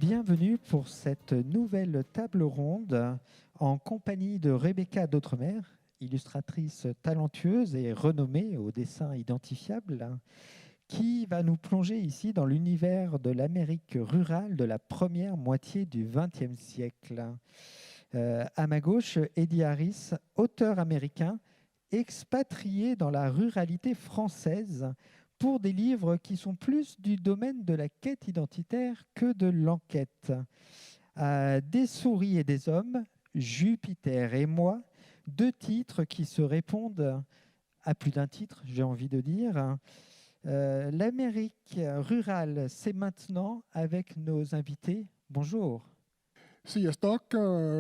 Bienvenue pour cette nouvelle table ronde en compagnie de Rebecca d'Outremer, illustratrice talentueuse et renommée au dessin identifiable, qui va nous plonger ici dans l'univers de l'Amérique rurale de la première moitié du XXe siècle. À ma gauche, Eddie Harris, auteur américain, expatrié dans la ruralité française pour des livres qui sont plus du domaine de la quête identitaire que de l'enquête. Des souris et des hommes, Jupiter et moi, deux titres qui se répondent à plus d'un titre, j'ai envie de dire. L'Amérique rurale, c'est maintenant avec nos invités. Bonjour. Sziasztok,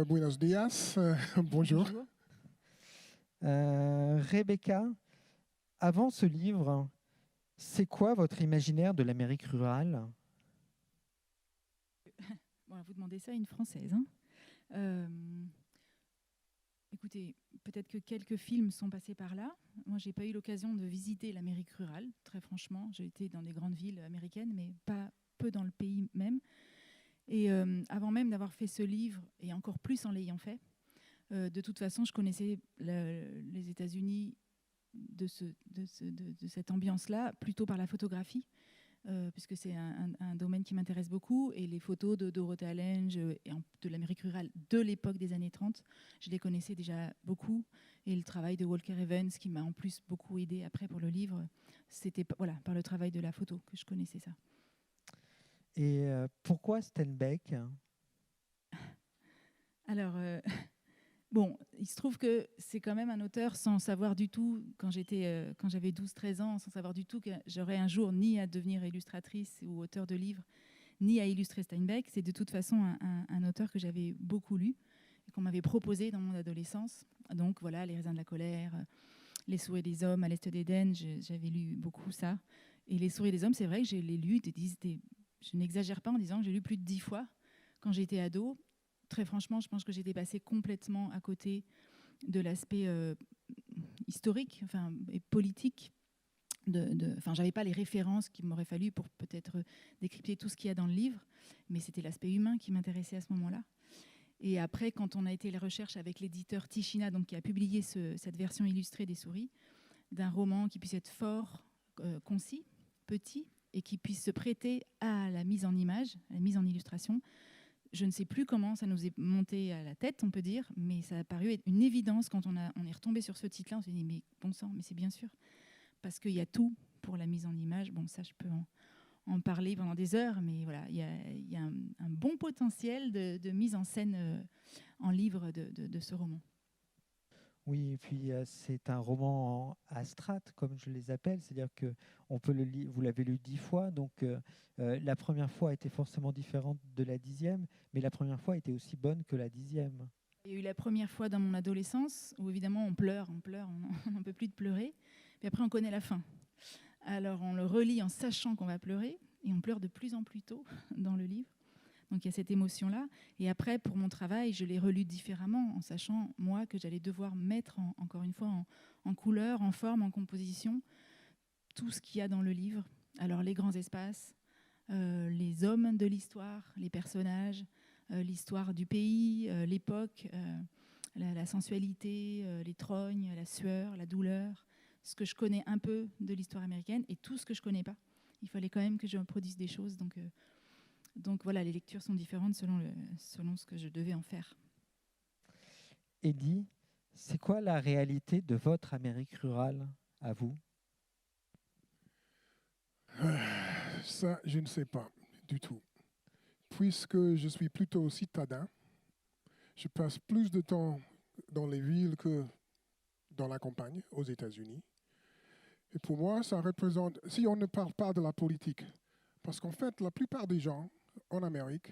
buenos dias, bonjour. Bonjour. Rebecca, avant ce livre, c'est quoi votre imaginaire de l'Amérique rurale ? Bon, vous demandez ça à une Française. Hein. Écoutez, peut-être que quelques films sont passés par là. Moi, j'ai pas eu l'occasion de visiter l'Amérique rurale, très franchement. J'ai été dans des grandes villes américaines, mais pas peu dans le pays même. Et avant même d'avoir fait ce livre, et encore plus en l'ayant fait, de toute façon, je connaissais les États-Unis de cette ambiance-là, plutôt par la photographie. Puisque c'est un domaine qui m'intéresse beaucoup. Et les photos de Dorothea Lange et de l'Amérique rurale de l'époque des années 30, je les connaissais déjà beaucoup. Et le travail de Walker Evans, qui m'a en plus beaucoup aidé après pour le livre, c'était par le travail de la photo que je connaissais ça. Et pourquoi Steinbeck ? Alors, bon, il se trouve que c'est quand même un auteur sans savoir du tout, quand j'avais 12-13 ans, sans savoir du tout que j'aurais un jour ni à devenir illustratrice ou auteur de livres, ni à illustrer Steinbeck. C'est de toute façon un auteur que j'avais beaucoup lu et qu'on m'avait proposé dans mon adolescence. Donc voilà, Les raisins de la colère, Les souhaits des hommes, À l'est d'Éden, j'avais lu beaucoup ça. Et Les souhaits des hommes, c'est vrai que je l'ai lu, je n'exagère pas en disant que j'ai lu plus de 10 fois quand j'étais ado. Très franchement, je pense que j'étais passée complètement à côté de l'aspect historique et politique. J'avais pas les références qu'il m'aurait fallu pour peut-être décrypter tout ce qu'il y a dans le livre, mais c'était l'aspect humain qui m'intéressait à ce moment-là. Et après, quand on a été les recherches avec l'éditeur Tichina, donc qui a publié cette version illustrée des souris, d'un roman qui puisse être fort, concis, petit, et qui puisse se prêter à la mise en image, à la mise en illustration. Je ne sais plus comment ça nous est monté à la tête, on peut dire, mais ça a paru être une évidence quand on est retombé sur ce titre-là. On s'est dit, mais bon sang, mais c'est bien sûr. Parce qu'il y a tout pour la mise en image. Bon, ça, je peux en parler pendant des heures, mais voilà, il y a un bon potentiel de mise en scène en livre de ce roman. Oui, et puis c'est un roman à strates, comme je les appelle, c'est-à-dire que on peut vous l'avez lu 10 fois, donc la première fois était forcément différente de la 10e, mais la première fois était aussi bonne que la 10e. Il y a eu la première fois dans mon adolescence où évidemment on pleure, on n'en peut plus de pleurer, puis après on connaît la fin. Alors on le relit en sachant qu'on va pleurer, et on pleure de plus en plus tôt dans le livre. Donc il y a cette émotion-là. Et après, pour mon travail, je l'ai relu différemment, en sachant, moi, que j'allais devoir mettre, encore une fois, en couleur, en forme, en composition, tout ce qu'il y a dans le livre. Alors les grands espaces, les hommes de l'histoire, les personnages, l'histoire du pays, l'époque, la sensualité, les trognes, la sueur, la douleur, ce que je connais un peu de l'histoire américaine et tout ce que je ne connais pas. Il fallait quand même que je produise des choses. Donc voilà, les lectures sont différentes selon ce que je devais en faire. Eddie, c'est quoi la réalité de votre Amérique rurale à vous ? Ça, je ne sais pas du tout. Puisque je suis plutôt citadin, je passe plus de temps dans les villes que dans la campagne, aux États-Unis. Et pour moi, ça représente, si on ne parle pas de la politique, parce qu'en fait, la plupart des gens en Amérique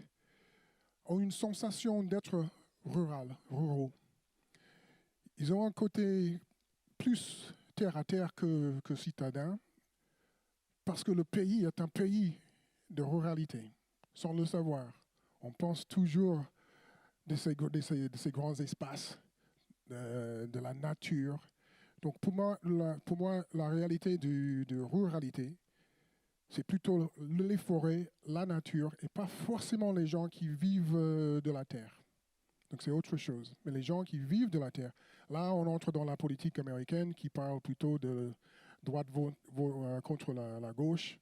ont une sensation d'être ruraux. Ils ont un côté plus terre-à-terre que citadin, parce que le pays est un pays de ruralité, sans le savoir. On pense toujours de ces grands espaces, de la nature. Donc pour moi, la réalité de ruralité, C'est plutôt les forêts, la nature, et pas forcément les gens qui vivent de la terre. Donc c'est autre chose. Mais les gens qui vivent de la terre, là on entre dans la politique américaine qui parle plutôt de droite contre la gauche,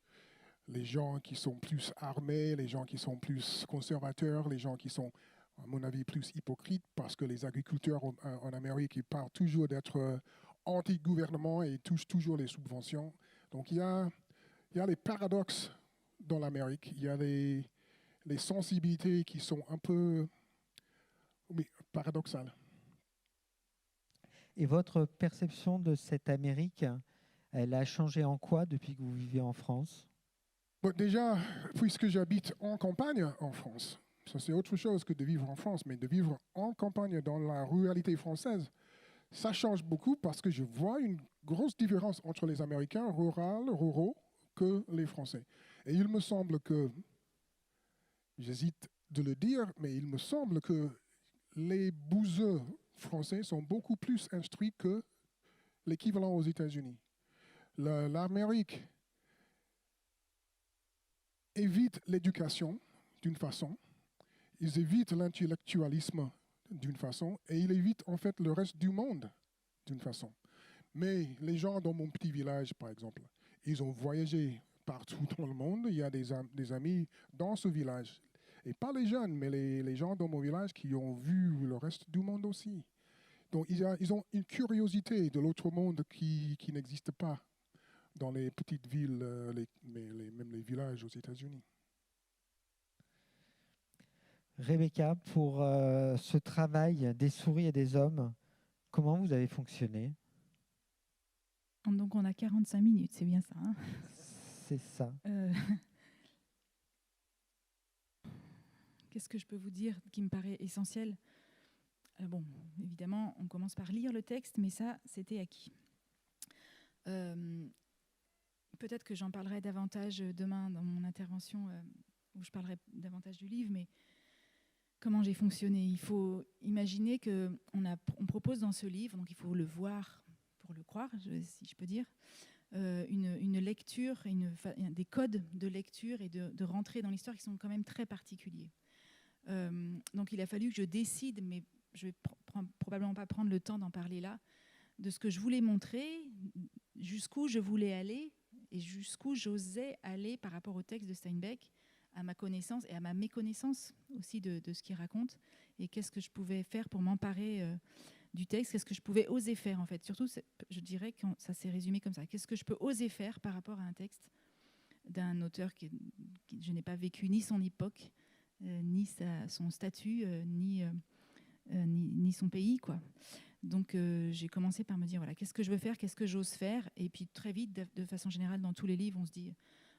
les gens qui sont plus armés, les gens qui sont plus conservateurs, les gens qui sont, à mon avis, plus hypocrites, parce que les agriculteurs en Amérique, ils parlent toujours d'être anti-gouvernement et ils touchent toujours les subventions. Donc il y a les paradoxes dans l'Amérique, il y a les sensibilités qui sont un peu paradoxales. Et votre perception de cette Amérique, elle a changé en quoi depuis que vous vivez en France? Bon, déjà, puisque j'habite en campagne en France, ça c'est autre chose que de vivre en France, mais de vivre en campagne dans la ruralité française, ça change beaucoup parce que je vois une grosse différence entre les Américains ruraux, que les Français. Et il me semble que, j'hésite de le dire, mais il me semble que les bouseux français sont beaucoup plus instruits que l'équivalent aux États-Unis. L'Amérique évite l'éducation d'une façon, ils évitent l'intellectualisme d'une façon, et ils évitent en fait le reste du monde d'une façon. Mais les gens dans mon petit village, par exemple, ils ont voyagé partout dans le monde. Il y a des amis dans ce village. Et pas les jeunes, mais les gens dans mon village qui ont vu le reste du monde aussi. Donc ils ont une curiosité de l'autre monde qui n'existe pas dans les petites villes, même les villages aux États-Unis. Rebecca, pour ce travail des souris et des hommes, comment vous avez fonctionné? Donc on a 45 minutes, c'est bien ça, hein? C'est ça. Qu'est-ce que je peux vous dire qui me paraît essentiel? Bon, évidemment, on commence par lire le texte, mais ça, c'était acquis. Peut-être que j'en parlerai davantage demain dans mon intervention où je parlerai davantage du livre, mais comment j'ai fonctionné? Il faut imaginer qu'on propose dans ce livre, donc il faut le voir pour le croire, si je peux dire, une lecture, des codes de lecture et de rentrer dans l'histoire qui sont quand même très particuliers. Donc il a fallu que je décide, mais je ne vais probablement pas prendre le temps d'en parler là, de ce que je voulais montrer, jusqu'où je voulais aller et jusqu'où j'osais aller par rapport au texte de Steinbeck, à ma connaissance et à ma méconnaissance aussi de ce qu'il raconte, et qu'est-ce que je pouvais faire pour m'emparer du texte, qu'est-ce que je pouvais oser faire en fait. Surtout, je dirais que ça s'est résumé comme ça. Qu'est-ce que je peux oser faire par rapport à un texte d'un auteur qui je n'ai pas vécu ni son époque, ni son statut, ni son pays, quoi. Donc j'ai commencé par me dire, voilà, qu'est-ce que je veux faire, qu'est-ce que j'ose faire, et puis très vite, de façon générale, dans tous les livres, on se dit,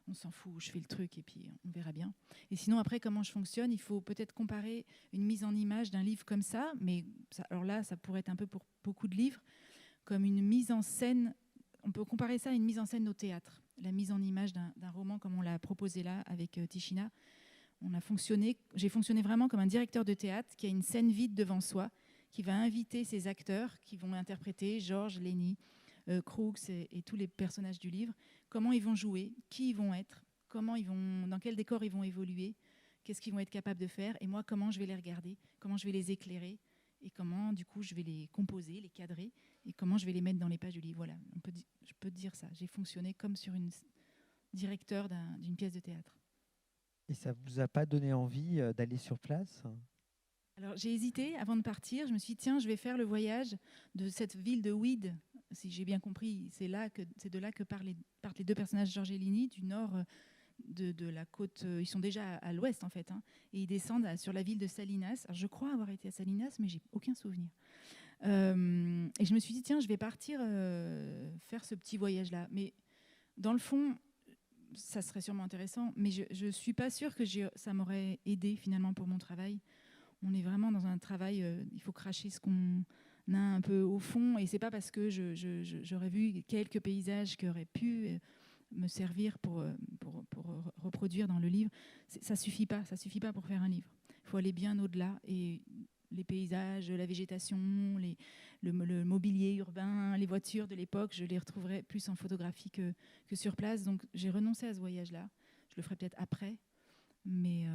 on s'en fout, je fais le truc, et puis on verra bien. Et sinon, après, comment je fonctionne, il faut peut-être comparer une mise en image d'un livre comme ça, mais alors là, ça pourrait être un peu pour beaucoup de livres, comme une mise en scène, on peut comparer ça à une mise en scène au théâtre, la mise en image d'un roman comme on l'a proposé là avec Tichina. J'ai fonctionné vraiment comme un directeur de théâtre qui a une scène vide devant soi, qui va inviter ses acteurs qui vont interpréter Georges, Lenny, Crooks et tous les personnages du livre. Comment ils vont jouer, qui ils vont être, dans quel décor ils vont évoluer, qu'est-ce qu'ils vont être capables de faire, et moi, comment je vais les regarder, comment je vais les éclairer, et comment, du coup, je vais les composer, les cadrer, et comment je vais les mettre dans les pages du livre. Voilà, je peux te dire ça. J'ai fonctionné comme sur une directeur d'une pièce de théâtre. Et ça ne vous a pas donné envie d'aller sur place? Alors j'ai hésité avant de partir. Je me suis dit, tiens, je vais faire le voyage de cette ville de Ouide. Si j'ai bien compris, c'est de là que partent les deux personnages, Georges et Lenny, du nord de la côte. Ils sont déjà à l'ouest en fait, hein, et ils descendent sur la ville de Salinas. Alors, je crois avoir été à Salinas, mais j'ai aucun souvenir. Et je me suis dit, tiens, je vais partir faire ce petit voyage-là. Mais dans le fond, ça serait sûrement intéressant, mais je ne suis pas sûre que ça m'aurait aidé finalement pour mon travail. On est vraiment dans un travail, il faut cracher ce qu'on a un peu au fond, et c'est pas parce que j'aurais vu quelques paysages qui auraient pu me servir pour reproduire dans le livre. Ça suffit pas pour faire un livre. Il faut aller bien au-delà, et les paysages, la végétation, le mobilier urbain, les voitures de l'époque, je les retrouverais plus en photographie que sur place. Donc j'ai renoncé à ce voyage-là. Je le ferai peut-être après. Mais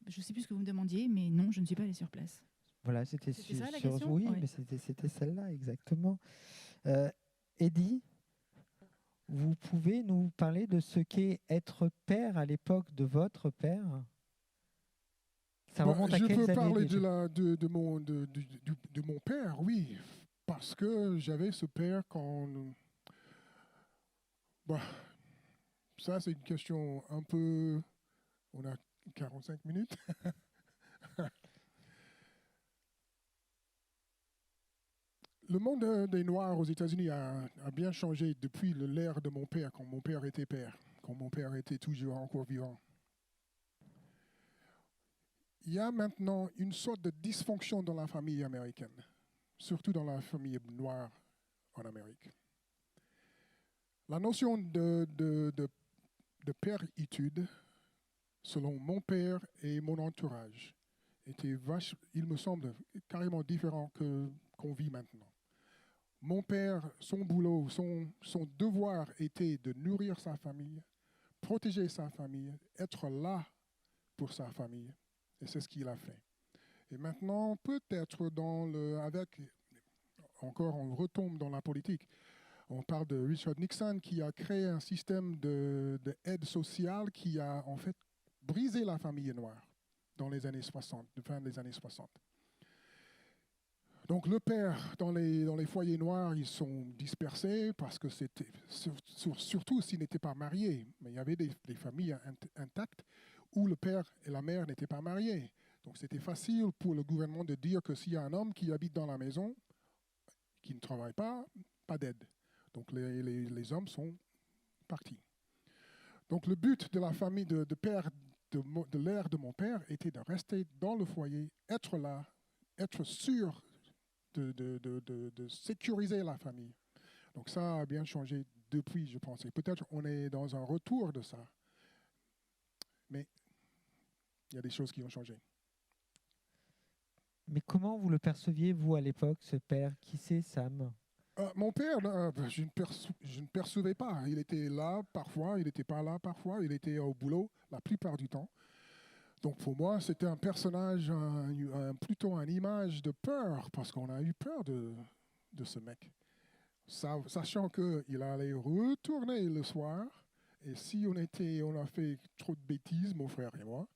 je ne sais plus ce que vous me demandiez, mais non, je ne suis pas allée sur place. Voilà, c'était C'était ça, la question ? oui, Ouais. mais c'était celle-là exactement. Eddy, vous pouvez nous parler de ce qu'est être père à l'époque de votre père? Ça remonte à je quelles peux années parler déjà? de mon père, oui, parce que j'avais ce père quand... Bah, ça, c'est une question un peu... On a 45 minutes. Le monde des Noirs aux États-Unis a bien changé depuis l'ère de mon père, quand mon père était père, quand mon père était toujours encore vivant. Il y a maintenant une sorte de dysfonction dans la famille américaine, surtout dans la famille noire en Amérique. La notion de père-étude, selon mon père et mon entourage, était il me semble, carrément différent qu'on vit maintenant. Mon père, son boulot, son devoir était de nourrir sa famille, protéger sa famille, être là pour sa famille. Et c'est ce qu'il a fait. Et maintenant, peut-être encore on retombe dans la politique. On parle de Richard Nixon qui a créé un système d'aide sociale qui a en fait brisé la famille noire dans les années 60, fin des années 60. Donc le père, dans les foyers noirs, ils sont dispersés parce que c'était, surtout s'ils n'étaient pas mariés. Mais il y avait des familles intactes où le père et la mère n'étaient pas mariés. Donc c'était facile pour le gouvernement de dire que s'il y a un homme qui habite dans la maison, qui ne travaille pas d'aide. Donc les hommes sont partis. Donc le but de la famille de l'ère de mon père était de rester dans le foyer, être là, être sûr de sécuriser la famille. Donc ça a bien changé depuis, je pense. Et peut-être on est dans un retour de ça. Mais il y a des choses qui ont changé. Mais comment vous le perceviez, vous, à l'époque, ce père? Qui c'est, Sam? Mon père, je ne percevais pas. Il était là parfois, il n'était pas là parfois, il était au boulot la plupart du temps. Donc pour moi, c'était un personnage, plutôt une image de peur, parce qu'on a eu peur de ce mec. Sachant qu'il allait retourner le soir, et si on a fait trop de bêtises, mon frère et moi,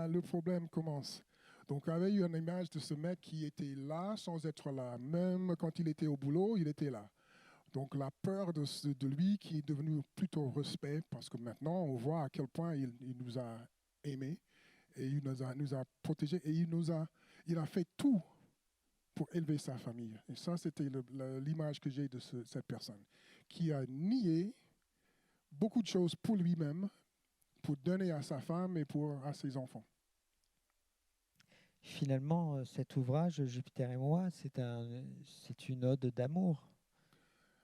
le problème commence. Donc, il y avait eu une image de ce mec qui était là sans être là. Même quand il était au boulot, il était là. Donc, la peur de lui qui est devenu plutôt respect, parce que maintenant, on voit à quel point il nous a aimés, et il nous a protégés, et il a fait tout pour élever sa famille. Et ça, c'était l'image que j'ai de cette personne, qui a nié beaucoup de choses pour lui-même, pour donner à sa femme et à ses enfants. Finalement, cet ouvrage, Jupiter et moi, c'est une ode d'amour.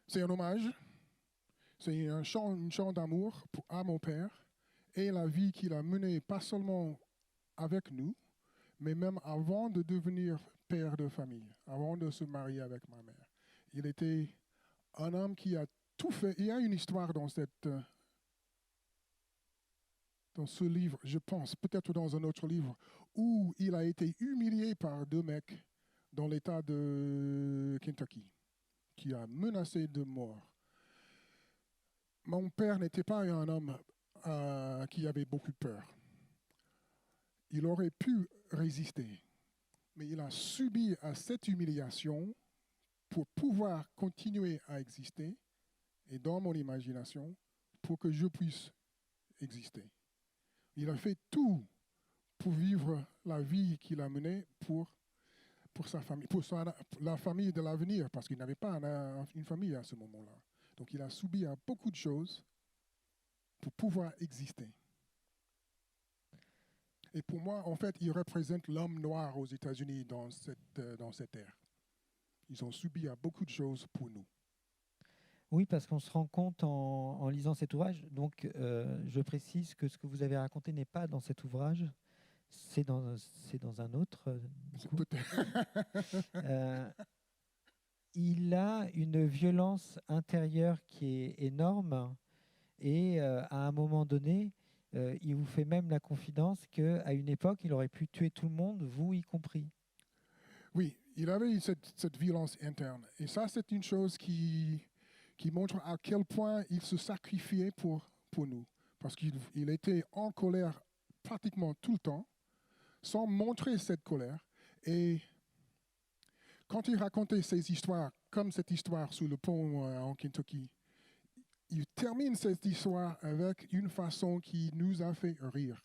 C'est un hommage, c'est un chant d'amour à mon père et la vie qu'il a menée, pas seulement avec nous, mais même avant de devenir père de famille, avant de se marier avec ma mère. Il était un homme qui a tout fait. Il y a une histoire dans ce livre, je pense, peut-être dans un autre livre, où il a été humilié par deux mecs dans l'État de Kentucky, qui a menacé de mort. Mon père n'était pas un homme qui avait beaucoup peur. Il aurait pu résister, mais il a subi à cette humiliation pour pouvoir continuer à exister, et dans mon imagination, pour que je puisse exister. Il a fait tout pour vivre la vie qu'il a menée pour sa famille, pour la famille de l'avenir, parce qu'il n'avait pas une famille à ce moment-là. Donc il a subi à beaucoup de choses pour pouvoir exister. Et pour moi, en fait, il représente l'homme noir aux États-Unis dans cette ère. Ils ont subi à beaucoup de choses pour nous. Oui, parce qu'on se rend compte en lisant cet ouvrage, donc je précise que ce que vous avez raconté n'est pas dans cet ouvrage, C'est dans un autre. Du C'est coup. peut-être- Euh, il a une violence intérieure qui est énorme et à un moment donné, il vous fait même la confidence qu'à une époque, il aurait pu tuer tout le monde, vous y compris. Oui, il avait cette violence interne. Et ça, c'est une chose qui montre à quel point il se sacrifiait pour nous. Parce qu'il était en colère pratiquement tout le temps, sans montrer cette colère. Et quand il racontait ces histoires, comme cette histoire sous le pont en Kentucky, il termine cette histoire avec une façon qui nous a fait rire.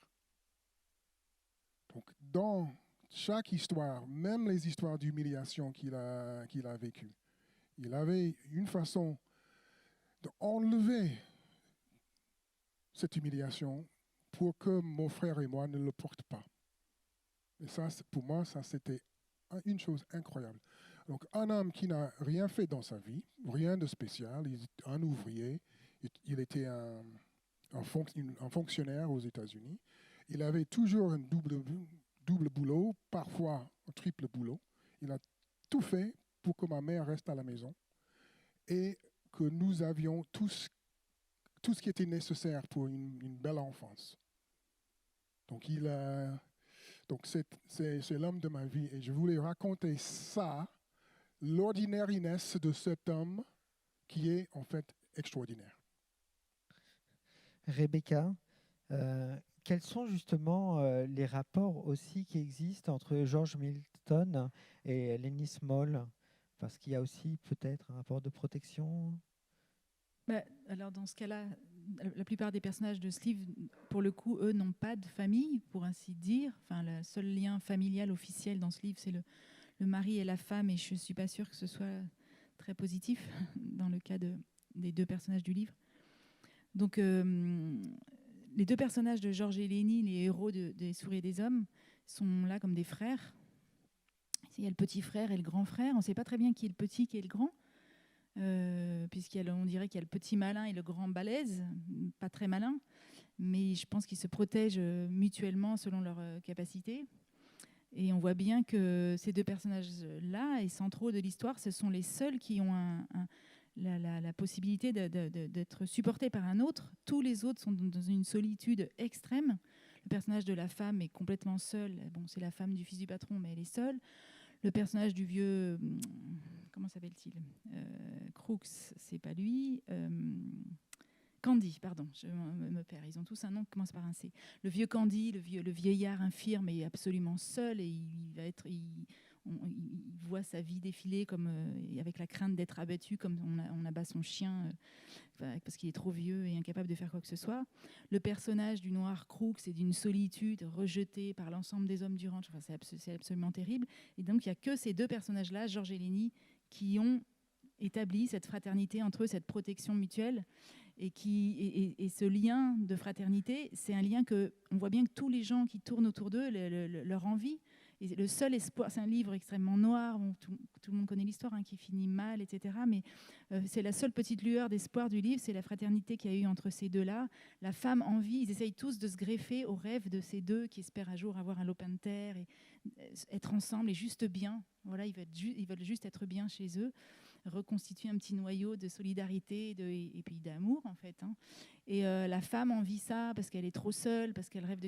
Donc, dans chaque histoire, même les histoires d'humiliation qu'il a vécues, il avait une façon d'enlever cette humiliation pour que mon frère et moi ne le portent pas. Et ça, pour moi, ça c'était une chose incroyable. Donc, un homme qui n'a rien fait dans sa vie, rien de spécial, il est un ouvrier, il était un fonctionnaire aux États-Unis. Il avait toujours un double boulot, parfois un triple boulot. Il a tout fait pour que ma mère reste à la maison et que nous avions tout ce qui était nécessaire pour une belle enfance. Donc, c'est l'homme de ma vie et je voulais raconter ça, l'ordinariness de cet homme qui est en fait extraordinaire. Rebecca, quels sont justement les rapports aussi qui existent entre George Milton et Lenny Small? Parce qu'il y a aussi peut-être un rapport de protection. Alors dans ce cas-là, la plupart des personnages de ce livre, pour le coup, eux, n'ont pas de famille, pour ainsi dire. Enfin, le seul lien familial officiel dans ce livre, c'est le mari et la femme, et je ne suis pas sûre que ce soit très positif dans le cas des deux personnages du livre. Donc, les deux personnages de Georges et Lenny, les héros des Souris et des Hommes, sont là comme des frères. Il y a le petit frère et le grand frère. On ne sait pas très bien qui est le petit, qui est le grand. Puisqu'on dirait qu'il y a le petit malin et le grand balèze, pas très malin, mais je pense qu'ils se protègent mutuellement selon leurs capacités. Et on voit bien que ces deux personnages-là, et centraux de l'histoire, ce sont les seuls qui ont la possibilité d'être supportés par un autre. Tous les autres sont dans une solitude extrême. Le personnage de la femme est complètement seul. Bon, c'est la femme du fils du patron, mais elle est seule. Le personnage du vieux, comment s'appelle-t-il Crooks, c'est pas lui. Candy, pardon, je me perds. Ils ont tous un nom qui commence par un C. Le vieux Candy, le vieillard infirme, est absolument seul et il voit sa vie défiler comme avec la crainte d'être abattu, comme on abat son chien parce qu'il est trop vieux et incapable de faire quoi que ce soit. Le personnage du noir Crooks est d'une solitude, rejeté par l'ensemble des hommes du ranch. Enfin, c'est absolument terrible. Et donc, il n'y a que ces deux personnages-là, Georges et Lenny, qui ont établi cette fraternité entre eux, cette protection mutuelle. Et ce lien de fraternité, c'est un lien que on voit bien que tous les gens qui tournent autour d'eux leur envie. Et le seul espoir, c'est un livre extrêmement noir, bon, tout le monde connaît l'histoire, hein, qui finit mal, etc. Mais c'est la seule petite lueur d'espoir du livre, c'est la fraternité qu'il y a eu entre ces deux-là. La femme envie, ils essayent tous de se greffer au rêve de ces deux qui espèrent un jour avoir un lopin de terre et être ensemble et juste bien. Voilà, ils veulent juste être bien chez eux, reconstituer un petit noyau de solidarité et puis d'amour en fait. Hein. Et la femme envie ça parce qu'elle est trop seule, parce qu'elle rêve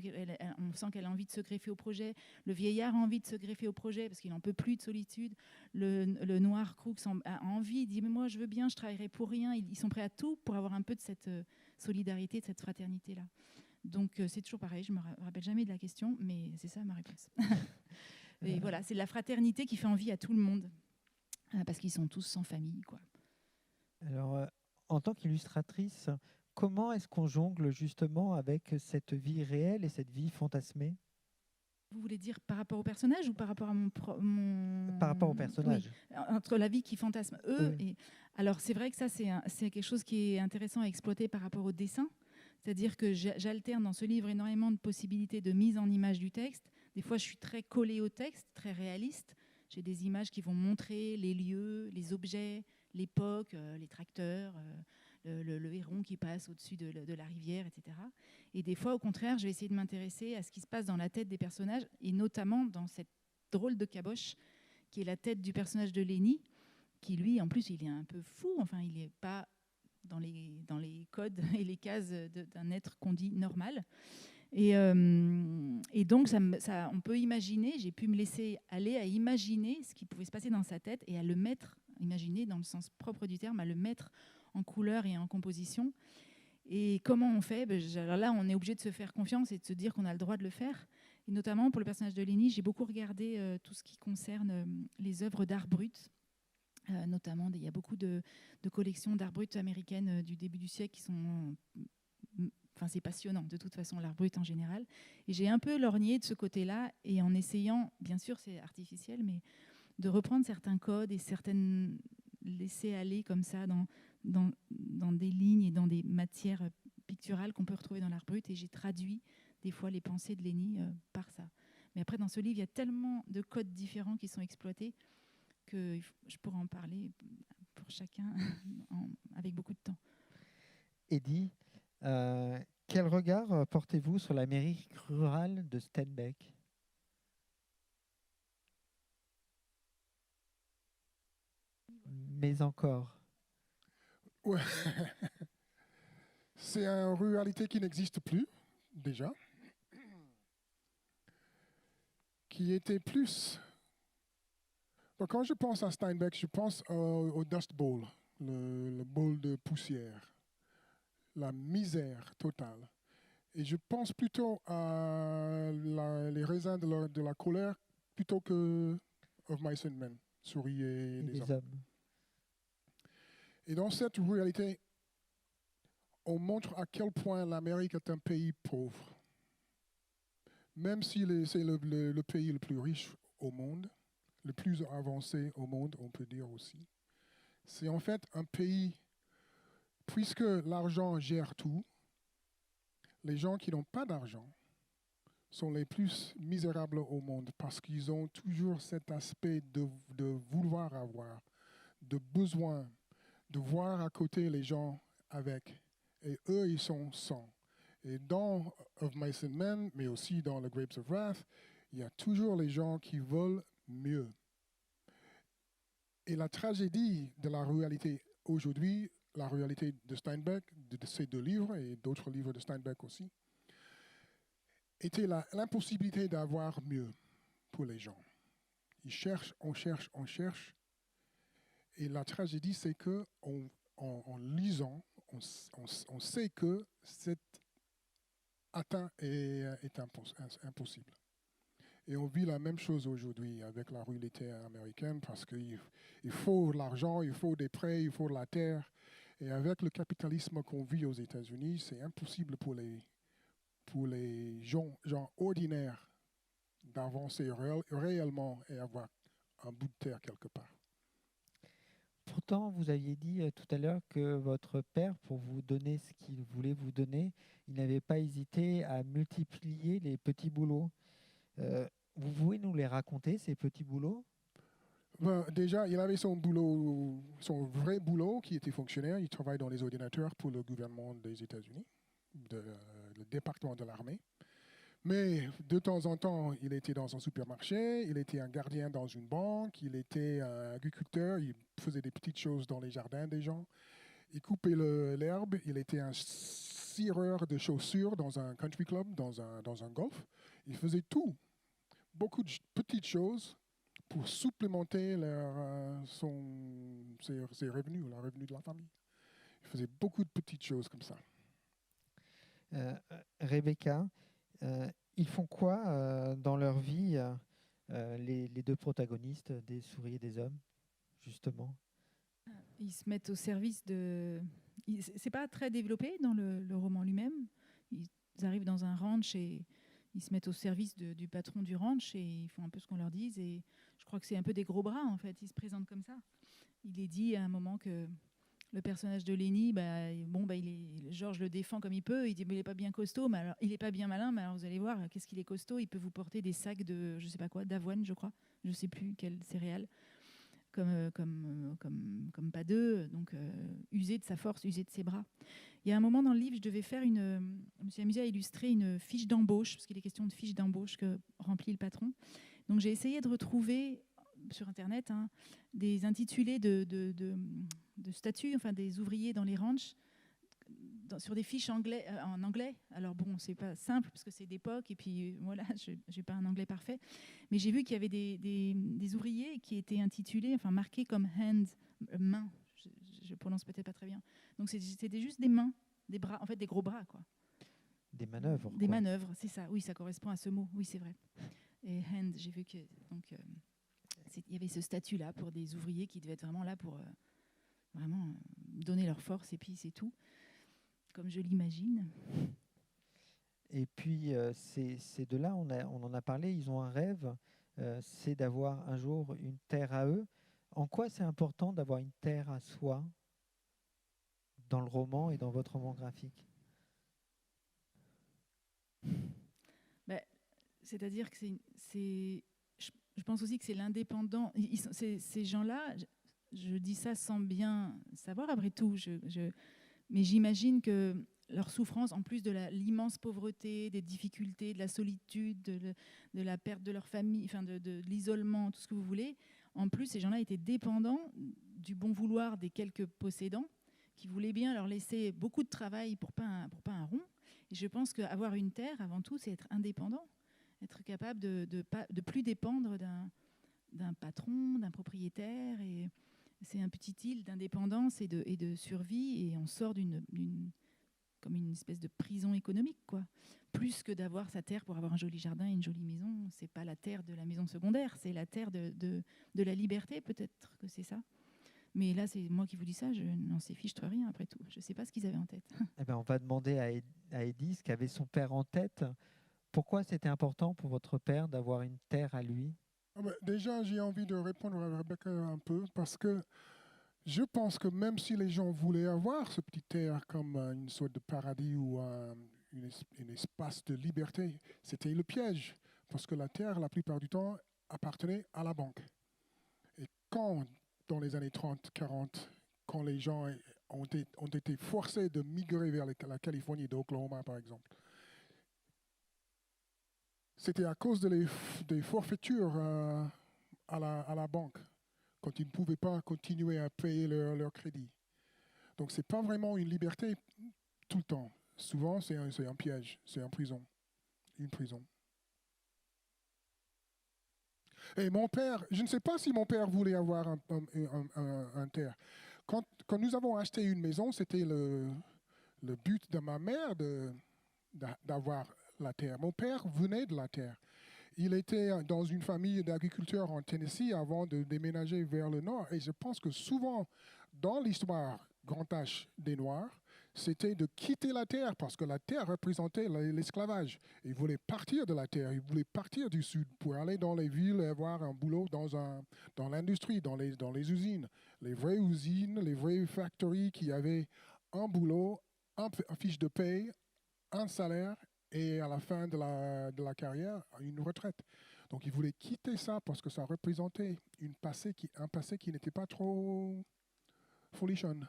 on sent qu'elle a envie de se greffer au projet. Le vieillard a envie de se greffer au projet parce qu'il n'en peut plus de solitude. Le noir Crooks a envie, il dit mais moi je veux bien, je travaillerai pour rien. Ils sont prêts à tout pour avoir un peu de cette solidarité, de cette fraternité là. Donc c'est toujours pareil, je me rappelle jamais de la question, mais c'est ça ma réponse. Et voilà, c'est la fraternité qui fait envie à tout le monde. Parce qu'ils sont tous sans famille, quoi. Alors, en tant qu'illustratrice, comment est-ce qu'on jongle justement avec cette vie réelle et cette vie fantasmée? Vous voulez dire par rapport au personnage ou par rapport à mon... Par rapport au personnage. Oui, entre la vie qui fantasme eux. Oui. Et... Alors c'est vrai que ça, c'est quelque chose qui est intéressant à exploiter par rapport au dessin. C'est-à-dire que j'alterne dans ce livre énormément de possibilités de mise en image du texte. Des fois, je suis très collée au texte, très réaliste. J'ai des images qui vont montrer les lieux, les objets, l'époque, les tracteurs, le héron qui passe au-dessus de la rivière, etc. Et des fois, au contraire, je vais essayer de m'intéresser à ce qui se passe dans la tête des personnages, et notamment dans cette drôle de caboche qui est la tête du personnage de Lenny, qui lui, en plus, il est un peu fou. Enfin, il n'est pas dans les codes et les cases d'un être qu'on dit normal. Et donc, on peut imaginer, j'ai pu me laisser aller à imaginer ce qui pouvait se passer dans sa tête et à le mettre, imaginer dans le sens propre du terme, à le mettre en couleur et en composition. Et comment on fait ? Alors là, on est obligé de se faire confiance et de se dire qu'on a le droit de le faire. Et notamment pour le personnage de Lenny, j'ai beaucoup regardé tout ce qui concerne les œuvres d'art brut. Notamment, il y a beaucoup de collections d'art brut américaines du début du siècle qui sont... Enfin, c'est passionnant, de toute façon, l'art brut en général. Et j'ai un peu lorgné de ce côté-là, et en essayant, bien sûr, c'est artificiel, mais de reprendre certains codes et certaines laisser aller comme ça dans des lignes et dans des matières picturales qu'on peut retrouver dans l'art brut. Et j'ai traduit des fois les pensées de Lenny par ça. Mais après, dans ce livre, il y a tellement de codes différents qui sont exploités que je pourrais en parler pour chacun avec beaucoup de temps. Eddy, quel regard portez-vous sur l'Amérique rurale de Steinbeck ? Mais encore. Ouais. C'est une ruralité qui n'existe plus, déjà, qui était plus... Donc, quand je pense à Steinbeck, je pense au Dust Bowl, le bowl de poussière, la misère totale. Et je pense plutôt à les raisins de la colère plutôt que Of Mice and Men, souris et des hommes. Et dans cette réalité, on montre à quel point l'Amérique est un pays pauvre. Même si c'est le pays le plus riche au monde, le plus avancé au monde, on peut dire aussi. C'est en fait un pays, puisque l'argent gère tout, les gens qui n'ont pas d'argent sont les plus misérables au monde parce qu'ils ont toujours cet aspect de vouloir avoir, de besoin, de voir à côté les gens avec. Et eux, ils sont sans. Et dans Of Mice and Men, mais aussi dans The Grapes of Wrath, il y a toujours les gens qui veulent mieux. Et la tragédie de la réalité aujourd'hui, la réalité de Steinbeck, de ces deux livres et d'autres livres de Steinbeck aussi, était l'impossibilité d'avoir mieux pour les gens. Ils cherchent, on cherche, on cherche. Et la tragédie, c'est qu'en lisant, on sait que cet atteint est impossible. Et on vit la même chose aujourd'hui avec la réalité américaine parce qu'il faut de l'argent, il faut des prêts, il faut de la terre. Et avec le capitalisme qu'on vit aux États-Unis, c'est impossible pour les gens ordinaires d'avancer réellement et avoir un bout de terre quelque part. Pourtant, vous aviez dit tout à l'heure que votre père, pour vous donner ce qu'il voulait vous donner, il n'avait pas hésité à multiplier les petits boulots. Vous pouvez nous les raconter, ces petits boulots ? Déjà, il avait son boulot, son vrai boulot, qui était fonctionnaire. Il travaille dans les ordinateurs pour le gouvernement des États-Unis, le département de l'armée. Mais de temps en temps, il était dans un supermarché, il était un gardien dans une banque, il était un agriculteur, il faisait des petites choses dans les jardins des gens. Il coupait l'herbe, il était un cireur de chaussures dans un country club, dans un golf. Il faisait tout, beaucoup de petites choses pour supplémenter ses revenus, le revenu de la famille. Il faisait beaucoup de petites choses comme ça. Rebecca, ils font quoi dans leur vie, les deux protagonistes des souris et des hommes, justement ? Ils se mettent au service de... C'est pas très développé dans le roman lui-même. Ils arrivent dans un ranch et ils se mettent au service du patron du ranch et ils font un peu ce qu'on leur dise. Et je crois que c'est un peu des gros bras, en fait. Ils se présentent comme ça. Il est dit à un moment que le personnage de Lenny, Georges le défend comme il peut. Il dit il n'est pas bien costaud, mais alors, il n'est pas bien malin, mais alors vous allez voir, qu'est-ce qu'il est costaud. Il peut vous porter des sacs de, je sais pas quoi, d'avoine, je crois. Je sais plus quelle céréale. comme pas deux, donc user de sa force, user de ses bras. Il y a un moment dans le livre, je me suis amusée à illustrer une fiche d'embauche, parce qu'il est question de fiche d'embauche que remplit le patron. Donc j'ai essayé de retrouver sur Internet des intitulés de statuts, enfin des ouvriers dans les ranchs, sur des fiches en anglais. Alors bon, c'est pas simple parce que c'est d'époque et puis voilà, j'ai pas un anglais parfait. Mais j'ai vu qu'il y avait des ouvriers qui étaient intitulés, enfin marqués comme hand, main. Je prononce peut-être pas très bien. Donc c'était juste des mains, des bras, en fait des gros bras quoi. Des manœuvres. Des quoi. manœuvres, c'est ça. Oui, ça correspond à ce mot. Oui, c'est vrai. Et hand, j'ai vu que donc il y avait ce statut-là pour des ouvriers qui devaient être vraiment là pour vraiment donner leur force et puis c'est tout. Comme je l'imagine. Et puis, ces deux-là, on en a parlé, ils ont un rêve, c'est d'avoir un jour une terre à eux. En quoi c'est important d'avoir une terre à soi dans le roman et dans votre roman graphique? C'est-à-dire que je pense aussi que c'est l'indépendant. Ces gens-là, je dis ça sans bien savoir après tout, mais j'imagine que leur souffrance, en plus de l'immense pauvreté, des difficultés, de la solitude, de la perte de leur famille, enfin de l'isolement, tout ce que vous voulez, en plus, ces gens-là étaient dépendants du bon vouloir des quelques possédants qui voulaient bien leur laisser beaucoup de travail pour pas un rond. Et je pense qu'avoir une terre, avant tout, c'est être indépendant, être capable de plus dépendre d'un patron, d'un propriétaire. Et c'est un petit île d'indépendance et de survie, et on sort comme une espèce de prison économique, quoi. Plus que d'avoir sa terre pour avoir un joli jardin et une jolie maison. C'est pas la terre de la maison secondaire, c'est la terre de la liberté, peut-être que c'est ça. Mais là, c'est moi qui vous dis ça, je n'en sais fiche rien après tout. Je ne sais pas ce qu'ils avaient en tête. Eh ben, on va demander à Eddie ce qu'avait son père en tête. Pourquoi c'était important pour votre père d'avoir une terre à lui? Déjà, j'ai envie de répondre à Rebecca un peu parce que je pense que même si les gens voulaient avoir ce petit terre comme une sorte de paradis ou un espace de liberté, c'était le piège. Parce que la terre, la plupart du temps, appartenait à la banque. Et quand, dans les années 30, 40, quand les gens ont été forcés de migrer vers la Californie, d'Oklahoma par exemple, c'était à cause des forfaitures à la banque, quand ils ne pouvaient pas continuer à payer leur crédit. Donc ce n'est pas vraiment une liberté tout le temps. Souvent, c'est un piège, c'est une prison. Et mon père, je ne sais pas si mon père voulait avoir un terre. Quand nous avons acheté une maison, c'était le but de ma mère d'avoir la terre. Mon père venait de la terre. Il était dans une famille d'agriculteurs en Tennessee avant de déménager vers le nord. Et je pense que souvent, dans l'histoire Grand H des Noirs, c'était de quitter la terre parce que la terre représentait l'esclavage. Ils voulaient partir de la terre, ils voulaient partir du sud pour aller dans les villes et avoir un boulot dans l'industrie, dans les usines. Les vraies usines, les vraies factories qui avaient un boulot, un fiche de paye, un salaire et à la fin de la carrière, une retraite. Donc ils voulaient quitter ça parce que ça représentait un passé qui n'était pas trop folichonne.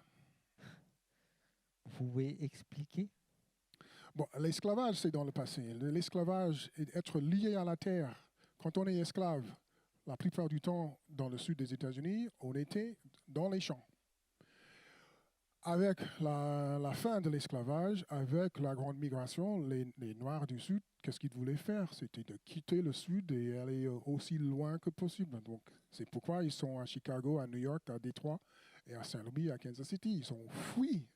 Vous pouvez expliquer? Bon, l'esclavage, c'est dans le passé. L'esclavage est être lié à la terre. Quand on est esclave, la plupart du temps, dans le sud des États-Unis, on était dans les champs. Avec la fin de l'esclavage, avec la grande migration, les Noirs du Sud, qu'est-ce qu'ils voulaient faire? C'était de quitter le Sud et aller aussi loin que possible. Donc, c'est pourquoi ils sont à Chicago, à New York, à Détroit et à Saint-Louis, à Kansas City. Ils ont fui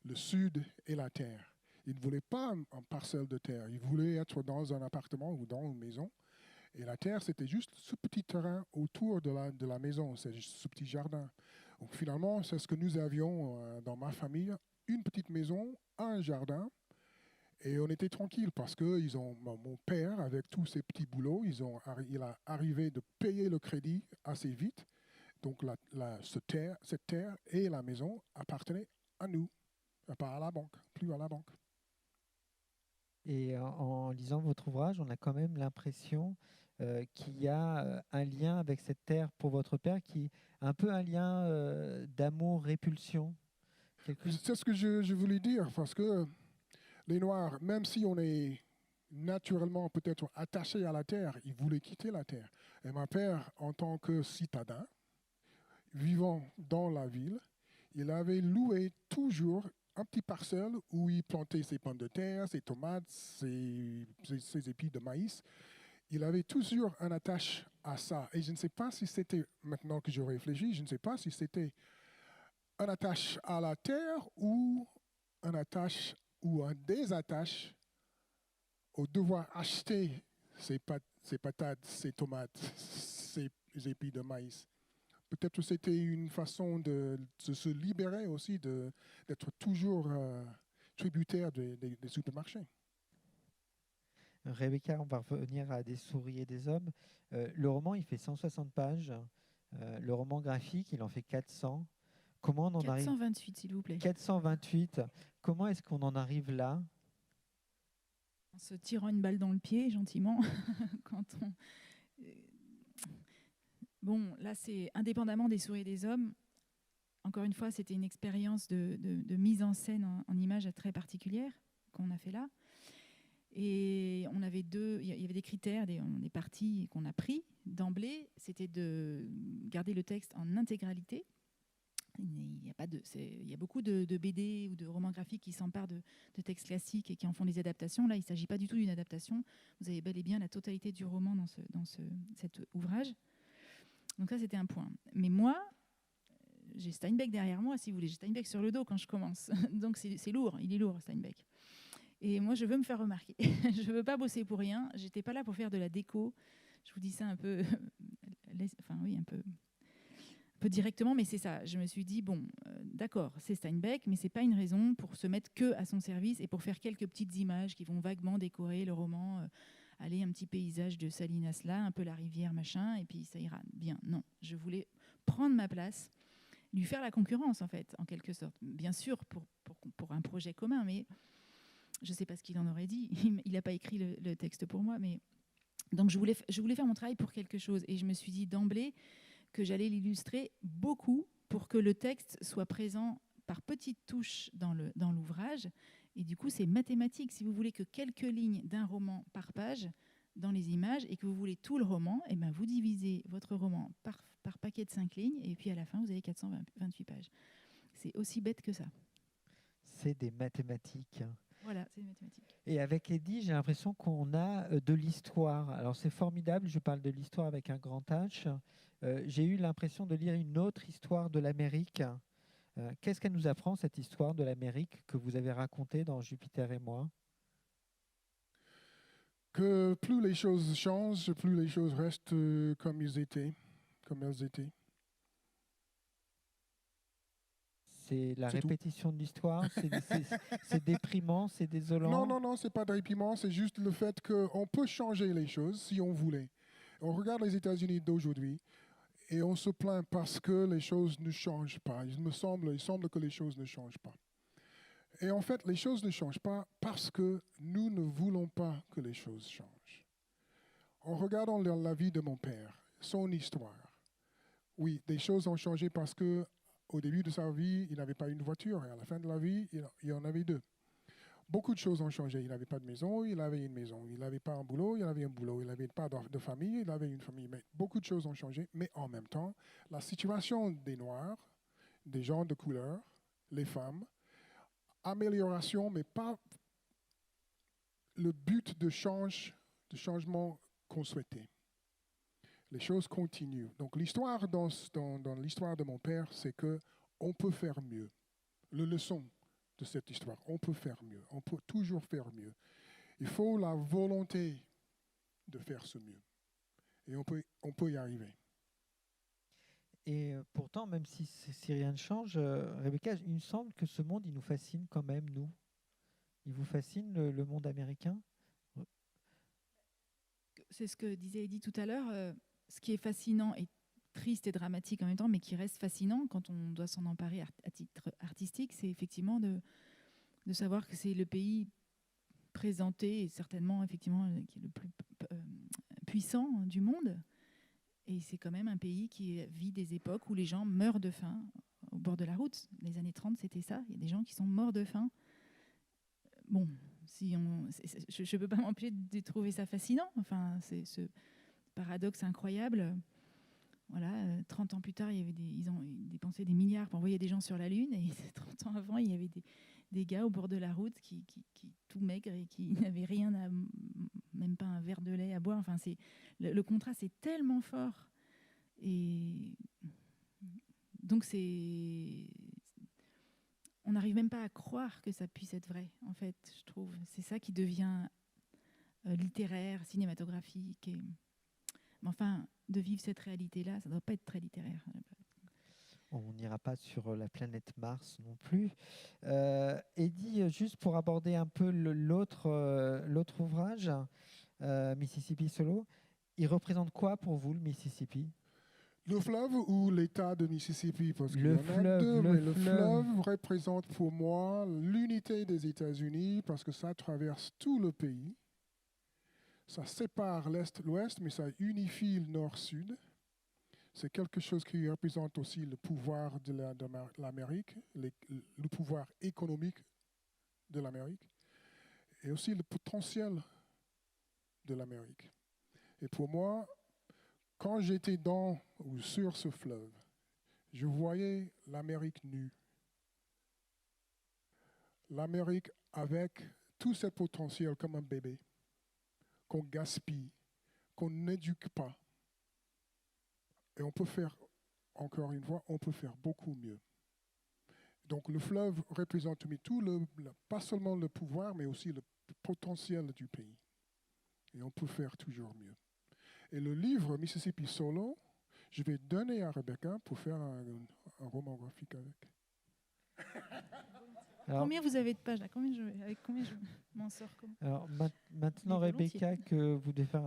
le Sud et la terre. Ils ne voulaient pas un parcelle de terre. Ils voulaient être dans un appartement ou dans une maison. Et la terre, c'était juste ce petit terrain autour de la maison, c'est juste ce petit jardin. Donc finalement, c'est ce que nous avions dans ma famille, une petite maison, un jardin, et on était tranquille parce que mon père, avec tous ses petits boulots, il a arrivé de payer le crédit assez vite. Donc cette terre et la maison appartenaient à nous, pas à la banque, plus à la banque. Et en lisant votre ouvrage, on a quand même l'impression qu'il y a un lien avec cette terre pour votre père, qui est un peu un lien d'amour-répulsion. C'est ce que je voulais dire, parce que les Noirs, même si on est naturellement peut-être attaché à la terre, ils voulaient quitter la terre. Et mon père, en tant que citadin, vivant dans la ville, il avait loué toujours un petit parcelle où il plantait ses pommes de terre, ses tomates, ses épis de maïs. Il avait toujours un attache à ça. Et je ne sais pas si c'était, maintenant que je réfléchis, je ne sais pas si c'était un attache à la terre ou un attache ou un désattache au devoir acheter ses patates, ses tomates, ses épis de maïs. Peut-être que c'était une façon de se libérer aussi, d'être toujours tributaire des supermarchés. Rebecca, on va revenir à Des souris et des hommes. Le roman, il fait 160 pages. Le roman graphique, il en fait 400. Comment on en arrive 428, s'il vous plaît. 428. Comment est-ce qu'on en arrive là? En se tirant une balle dans le pied, gentiment. Quand on... Bon, là, c'est indépendamment des souris et des hommes. Encore une fois, c'était une expérience de mise en scène en images très particulière qu'on a fait là. Et on avait il y avait des critères, des parties qu'on a pris d'emblée. C'était de garder le texte en intégralité. Il y a beaucoup de BD ou de romans graphiques qui s'emparent de textes classiques et qui en font des adaptations. Là, il ne s'agit pas du tout d'une adaptation. Vous avez bel et bien la totalité du roman dans cet ouvrage. Donc ça, c'était un point. Mais moi, j'ai Steinbeck derrière moi, si vous voulez. J'ai Steinbeck sur le dos quand je commence. Donc c'est lourd, il est lourd, Steinbeck. Et moi, je veux me faire remarquer. Je ne veux pas bosser pour rien. Je n'étais pas là pour faire de la déco. Je vous dis ça un peu... enfin oui, un peu directement, mais c'est ça. Je me suis dit, bon, d'accord, c'est Steinbeck, mais ce n'est pas une raison pour se mettre que à son service et pour faire quelques petites images qui vont vaguement décorer le roman. Aller un petit paysage de Salinas là, un peu la rivière, machin, et puis ça ira bien. Non, je voulais prendre ma place, lui faire la concurrence, en fait, en quelque sorte. Bien sûr, pour un projet commun, mais je ne sais pas ce qu'il en aurait dit. Il n'a pas écrit le texte pour moi, mais... Donc je voulais faire mon travail pour quelque chose. Et je me suis dit d'emblée que j'allais l'illustrer beaucoup pour que le texte soit présent par petites touches dans l'ouvrage. Et du coup, c'est mathématique. Si vous voulez que quelques lignes d'un roman par page dans les images et que vous voulez tout le roman, eh ben vous divisez votre roman par paquet de 5 lignes et puis à la fin, vous avez 428 pages. C'est aussi bête que ça. C'est des mathématiques. Voilà, c'est des mathématiques. Et avec Eddie, j'ai l'impression qu'on a de l'histoire. Alors c'est formidable, je parle de l'histoire avec un grand H. J'ai eu l'impression de lire une autre histoire de l'Amérique. Qu'est-ce qu'elle nous apprend, cette histoire de l'Amérique que vous avez racontée dans Jupiter et moi? Que plus les choses changent, plus les choses restent comme elles étaient. C'est la C'est tout. répétition de l'histoire, c'est déprimant, c'est désolant. Non, c'est pas déprimant, c'est juste le fait qu'on peut changer les choses si on voulait. On regarde les États-Unis d'aujourd'hui et on se plaint parce que les choses ne changent pas. Il semble que les choses ne changent pas. Et en fait, les choses ne changent pas parce que nous ne voulons pas que les choses changent. En regardant la vie de mon père, son histoire, oui, des choses ont changé parce que au début de sa vie, il n'avait pas une voiture et à la fin de la vie, il en avait deux. Beaucoup de choses ont changé. Il n'avait pas de maison, il avait une maison. Il n'avait pas un boulot, il avait un boulot. Il n'avait pas de famille, il avait une famille. Mais beaucoup de choses ont changé. Mais en même temps, la situation des Noirs, des gens de couleur, les femmes, amélioration, mais pas le but de changement qu'on souhaitait. Les choses continuent. Donc l'histoire dans l'histoire de mon père, c'est que on peut faire mieux. La leçon de cette histoire, on peut faire mieux. On peut toujours faire mieux. Il faut la volonté de faire ce mieux. Et on peut y arriver. Et pourtant, même si rien ne change, Rebecca, il me semble que ce monde, il nous fascine quand même, nous. Il vous fascine, le monde américain? C'est ce que disait Eddie tout à l'heure. Ce qui est fascinant et triste et dramatique en même temps, mais qui reste fascinant quand on doit s'en emparer à titre artistique, c'est effectivement de savoir que c'est le pays présenté et certainement effectivement qui est le plus puissants du monde. Et c'est quand même un pays qui vit des époques où les gens meurent de faim au bord de la route. Les années 30, c'était ça. Il y a des gens qui sont morts de faim. Bon, je ne peux pas m'empêcher de trouver ça fascinant. Enfin, c'est ce paradoxe incroyable. Voilà, 30 ans plus tard, ils ont dépensé des milliards pour envoyer des gens sur la Lune. Et 30 ans avant, il y avait des gars au bord de la route qui tout maigres et qui n'avaient rien, même pas un verre de lait à boire. Enfin, le contraste est tellement fort. Et donc, on n'arrive même pas à croire que ça puisse être vrai, en fait, je trouve. C'est ça qui devient littéraire, cinématographique. Mais enfin, de vivre cette réalité-là, ça ne doit pas être très littéraire. On n'ira pas sur la planète Mars non plus. Eddie, juste pour aborder un peu l'autre ouvrage, Mississippi Solo, il représente quoi pour vous, le Mississippi? Le fleuve ou l'État de Mississippi? Parce qu'il y Le en a fleuve, deux, le mais le fleuve. fleuve représente pour moi l'unité des États-Unis parce que ça traverse tout le pays. Ça sépare l'Est-l'Ouest, mais ça unifie le Nord-Sud. C'est quelque chose qui représente aussi le pouvoir de l'Amérique, le pouvoir économique de l'Amérique, et aussi le potentiel de l'Amérique. Et pour moi, quand j'étais dans ou sur ce fleuve, je voyais l'Amérique nue. L'Amérique avec tout ce potentiel comme un bébé, qu'on gaspille, qu'on n'éduque pas. Et on peut faire, encore une fois, on peut faire beaucoup mieux. Donc le fleuve représente pas seulement le pouvoir, mais aussi le potentiel du pays. Et on peut faire toujours mieux. Et le livre Mississippi Solo, je vais donner à Rebecca pour faire un roman graphique avec. Alors, Combien vous avez de pages là? Avec combien je m'en sors alors maintenant, Mais volontiers. Rebecca, que vous devez faire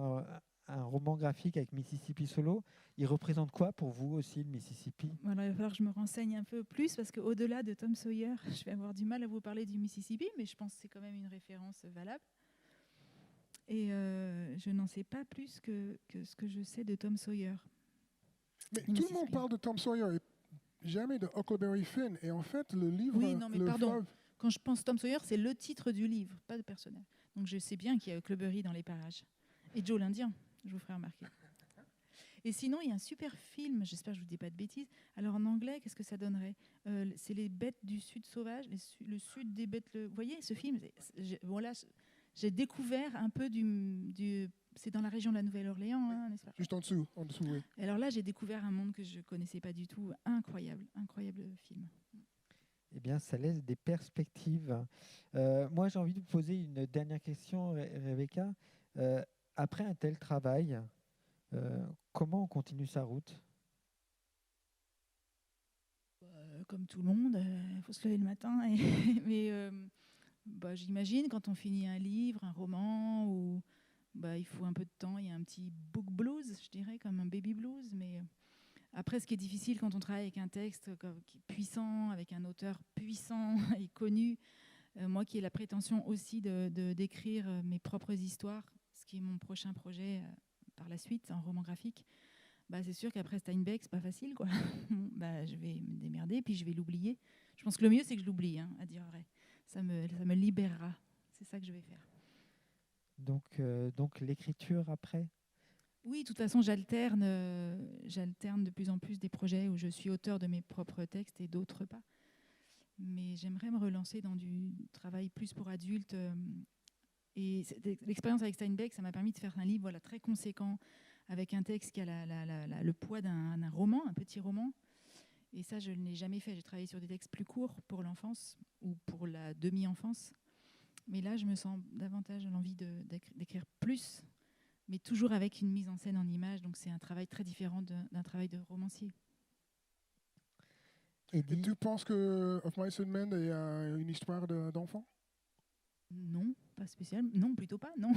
un roman graphique avec Mississippi Solo, il représente quoi pour vous aussi, le Mississippi? Voilà, il va falloir que je me renseigne un peu plus parce qu'au-delà de Tom Sawyer, je vais avoir du mal à vous parler du Mississippi, mais je pense que c'est quand même une référence valable. Et je n'en sais pas plus que ce que je sais de Tom Sawyer. Mais tout le monde parle de Tom Sawyer et jamais de Huckleberry Finn. Et en fait, le livre... Oui, non, mais pardon. Quand je pense Tom Sawyer, c'est le titre du livre, pas de personnage. Donc je sais bien qu'il y a Huckleberry dans les parages. Et Joe l'Indien, je vous ferai remarquer. Et sinon, il y a un super film, j'espère que je ne vous dis pas de bêtises. Alors en anglais, qu'est-ce que ça donnerait? C'est les bêtes du sud sauvage, le sud des bêtes... Vous voyez ce film? Voilà, j'ai découvert un peu c'est dans la région de la Nouvelle-Orléans, hein, n'est-ce pas? Juste en dessous, oui. Et alors là, j'ai découvert un monde que je ne connaissais pas du tout. Incroyable, incroyable film. Eh bien, ça laisse des perspectives. Moi, j'ai envie de vous poser une dernière question, Rebecca. Après un tel travail, comment on continue sa route? Comme tout le monde, il faut se lever le matin. Mais j'imagine, quand on finit un livre, un roman, ou il faut un peu de temps. Il y a un petit book blues, je dirais, comme un baby blues. Mais après, ce qui est difficile quand on travaille avec un texte qui est puissant, avec un auteur puissant et connu, moi qui ai la prétention aussi d'écrire mes propres histoires, ce qui est mon prochain projet par la suite, en roman graphique, c'est sûr qu'après Steinbeck, c'est pas facile, quoi. Je vais me démerder, puis je vais l'oublier. Je pense que le mieux, c'est que je l'oublie, hein, à dire vrai. Ça me libérera. C'est ça que je vais faire. Donc l'écriture après? Oui, de toute façon, j'alterne de plus en plus des projets où je suis auteur de mes propres textes et d'autres pas. Mais j'aimerais me relancer dans du travail plus pour adultes. Et l'expérience avec Steinbeck, ça m'a permis de faire un livre très conséquent, avec un texte qui a le poids d'un roman, un petit roman. Et ça, je ne l'ai jamais fait. J'ai travaillé sur des textes plus courts pour l'enfance ou pour la demi-enfance. Mais là, je me sens davantage l'envie d'écrire plus, mais toujours avec une mise en scène en images. Donc c'est un travail très différent d'un travail de romancier. Et tu penses que Of Mice and Men est une histoire d'enfant? Non, pas spécialement. Non, plutôt pas. Non,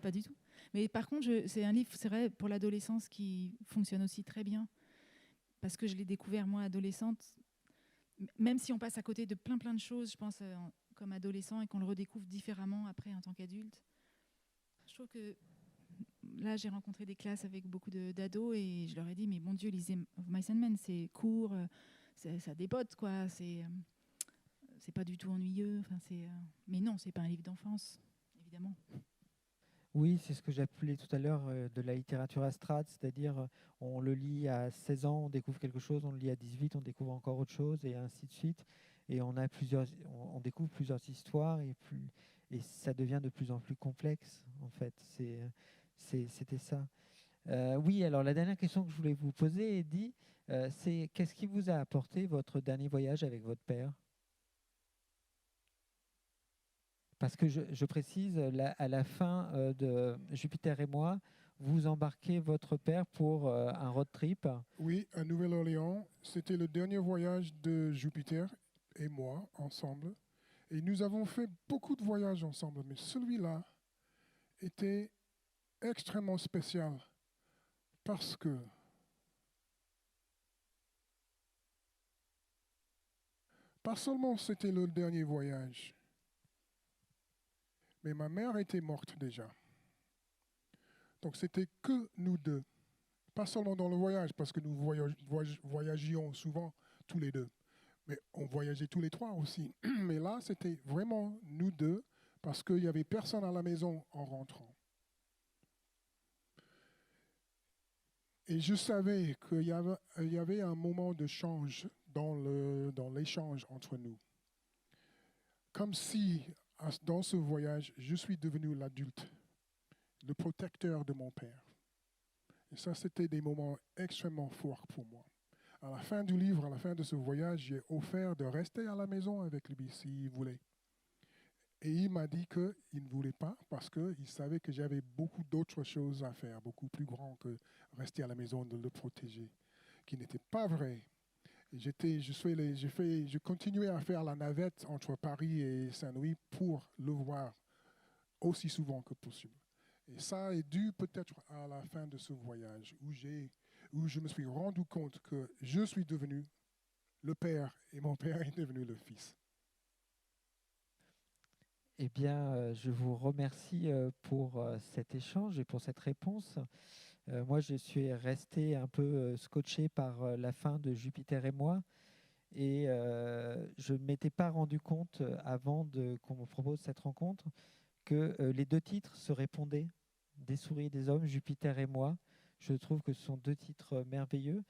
pas du tout. Mais par contre, c'est un livre, c'est vrai, pour l'adolescence qui fonctionne aussi très bien. Parce que je l'ai découvert, moi, adolescente. Même si on passe à côté de plein de choses, je pense, comme adolescent, et qu'on le redécouvre différemment après en tant qu'adulte. Je trouve que là, j'ai rencontré des classes avec beaucoup d'ados et je leur ai dit, mais mon Dieu, lisez Of Mice and Men, c'est court, ça dépote, quoi. C'est pas du tout ennuyeux. Enfin, mais non, c'est pas un livre d'enfance, évidemment. Oui, c'est ce que j'appelais tout à l'heure de la littérature astrate, c'est-à-dire on le lit à 16 ans, on découvre quelque chose, on le lit à 18, on découvre encore autre chose, et ainsi de suite. Et on découvre plusieurs histoires, et ça devient de plus en plus complexe, en fait. C'était ça. Oui, alors la dernière question que je voulais vous poser, Eddie, c'est qu'est-ce qui vous a apporté votre dernier voyage avec votre père? Parce que je précise, à la fin de Jupiter et moi, vous embarquez votre père pour un road trip. Oui, à Nouvelle-Orléans, c'était le dernier voyage de Jupiter et moi ensemble. Et nous avons fait beaucoup de voyages ensemble, mais celui-là était extrêmement spécial parce que pas seulement c'était le dernier voyage, mais ma mère était morte déjà. Donc c'était que nous deux. Pas seulement dans le voyage, parce que nous voyagions souvent tous les deux, mais on voyageait tous les trois aussi. Mais là, c'était vraiment nous deux, parce qu'il n'y avait personne à la maison en rentrant. Et je savais qu'il y avait un moment de change dans l'échange entre nous. Comme si, dans ce voyage, je suis devenu l'adulte, le protecteur de mon père. Et ça, c'était des moments extrêmement forts pour moi. À la fin du livre, à la fin de ce voyage, j'ai offert de rester à la maison avec lui s'il voulait. Et il m'a dit qu'il ne voulait pas parce qu'il savait que j'avais beaucoup d'autres choses à faire, beaucoup plus grand que rester à la maison, de le protéger, qui n'était pas vrai. Et je continuais à faire la navette entre Paris et Saint-Louis pour le voir aussi souvent que possible. Et ça est dû peut-être à la fin de ce voyage où je me suis rendu compte que je suis devenu le père et mon père est devenu le fils. Eh bien, je vous remercie pour cet échange et pour cette réponse. Moi, je suis resté un peu scotché par la fin de Jupiter et moi. Et je ne m'étais pas rendu compte avant qu'on me propose cette rencontre que les deux titres se répondaient, Des souris et des hommes, Jupiter et moi. Je trouve que ce sont deux titres merveilleux.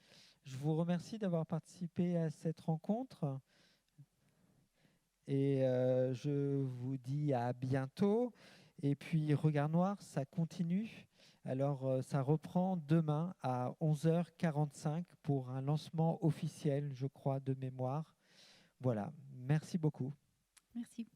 Je vous remercie d'avoir participé à cette rencontre et je vous dis à bientôt. Et puis Regard Noir, ça continue. Alors ça reprend demain à 11h45 pour un lancement officiel, je crois, de mémoire. Voilà, merci beaucoup. Merci.